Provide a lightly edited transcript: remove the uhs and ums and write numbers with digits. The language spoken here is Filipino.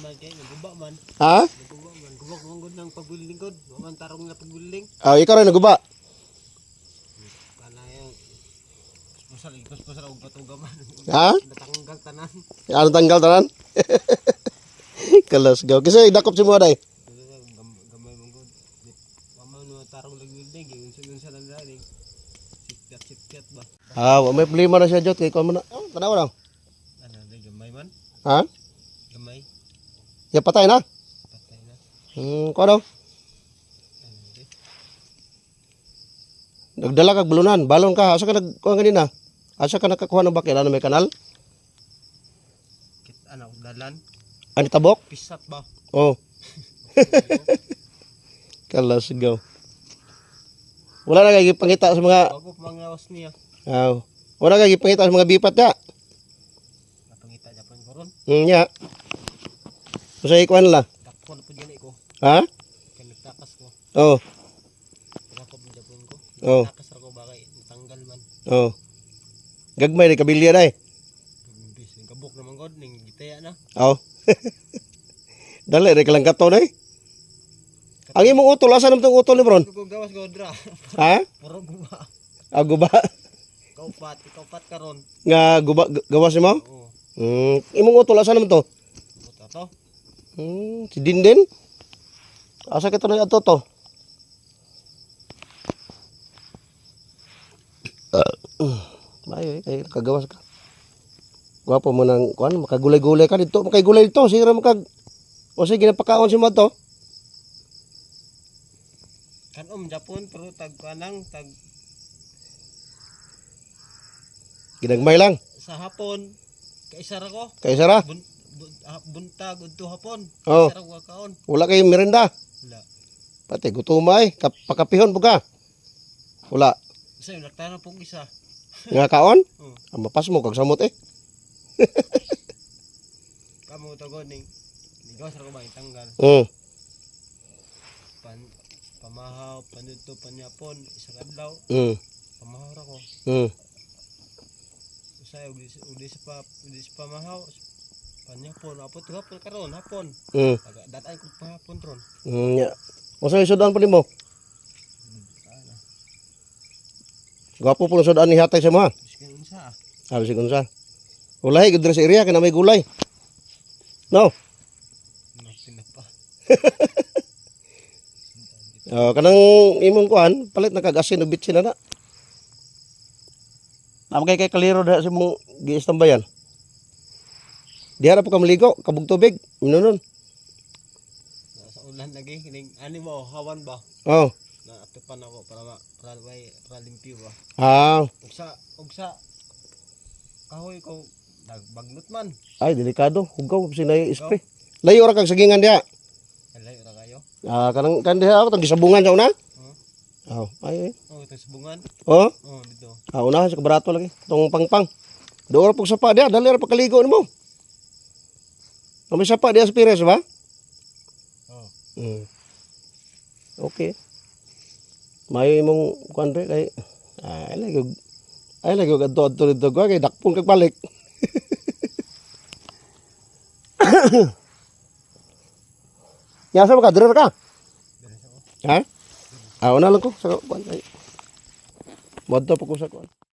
man kay naguba man. Ha? Naguba man. Gubak mong ng pagbuling kod. Waman tarong na pagbuling. Ah, ikaw rin naguba. Kana yung puspusal og patugaman. Ha? Natanggal tanan. Ano tanggal tanan? Kalas gaw. Kasi dakop si mo day. Gamay mong kod. Waman no tarong lagbuling unsa lang dali. Sitkat ba. Ah, may problema na siya jot kay kon mo na. Oh, tanaw daw. Ano day gamay man? Ha? Gamay. Ya patay na. Patay na. Ko daw. Ano day? Nagdala kag bulunan, balon ka. Asa ka nagkuha kanina? Asa ka nakakuha ng bakil? Ano may kanal? Kit ano dalan? Ani tabok? Pisat ba? Oh. Kalas gaw. Wala na kay pangita sa mga Bago pangawas niya. wala kay pangita sa mga bipat ya. Napangita Japon koron. Ya. Usay ikuan la. Takpon po dyan ko. Ha? Kaya nagtakas ko. Oh. Takpon po Japon ko. Oh. Nagtakas ako bakay. Natanggal man. Oh. Gagmay ni kabilya day. Bis. Kabuk naman ko. Ning gitaya na. Oh. Dali re kalang kato day. Ang imong utol asa naman tong utol ni Bron? Kung gawas ko dra. Ha? Puro guba. Guba. Kaupat karon. Nga guba gawas mo? Oo. Imong utol asa naman to? Buta to. Si Dindin? Asa kita na ato to? Mayo kay kagawas ka. Gwapo mo nang kuan makagulay-gulay ka dito, makagulay dito, sira makag o sige napakaon si mo to. Kanom Japon pero tag kanang tag Ginagmay lang. sa hapon. Kaisa ra ko. Kay sara. Buntag udto hapon. Oh. Kaisa ra ko kaon. Wala kay merenda. Wala. Pati gutumay, pakapihon po ka. Wala. Sa nagtana pong isa. Nga kaon? Oh. Mapas mo kag samot eh. Kamo to ning. Gawas ra ko ba itanggal. Pamahaw, panuto, panyapon, isa kadlaw, pamahaw ra ko. Usay udi sa pamahaw, panyapon, apot hapon karon, hapon. Datay ko pahapon ron. Ya. Usa sudan pa nimo? Gwapo po sudan ni hatay sa mo ha. Biskin unsa? Bisig unsa. Ulay gid sa area kana may gulay. No. Natin na pa. Kanang imong kuan, palit na kag asin ug bitsin na. Namagay kay kaliro da sa mong giistambayan. Diha ra po ka maligo, kabog tubig, minunon. Sa ulan lagi kining ani mo hawan ba? Oh. Na atupan ako para limpyo ba. Ugsa kahoy ko nagbagnot man. Ay delikado, hugaw sinay spray. Layo ra kag sagingan diha. Alay ra kayo. Kanang kandiha ako tang gisabungan sa una. Ay. Oh, ito subungan. Oh. Oh, dito. Una sa kabarato lagi. Tong pangpang. Doon ra pug sapa diha, dali ra pagkaligo nimo. May sapa diha sa pires ba? Oh. Okay. May imong kuan re kay ay lagi adto dito ko kay dakpon kag balik. Ya sa ka dire ka? Ha? Una lang ko sa kuan. Modto po ko sa kuan.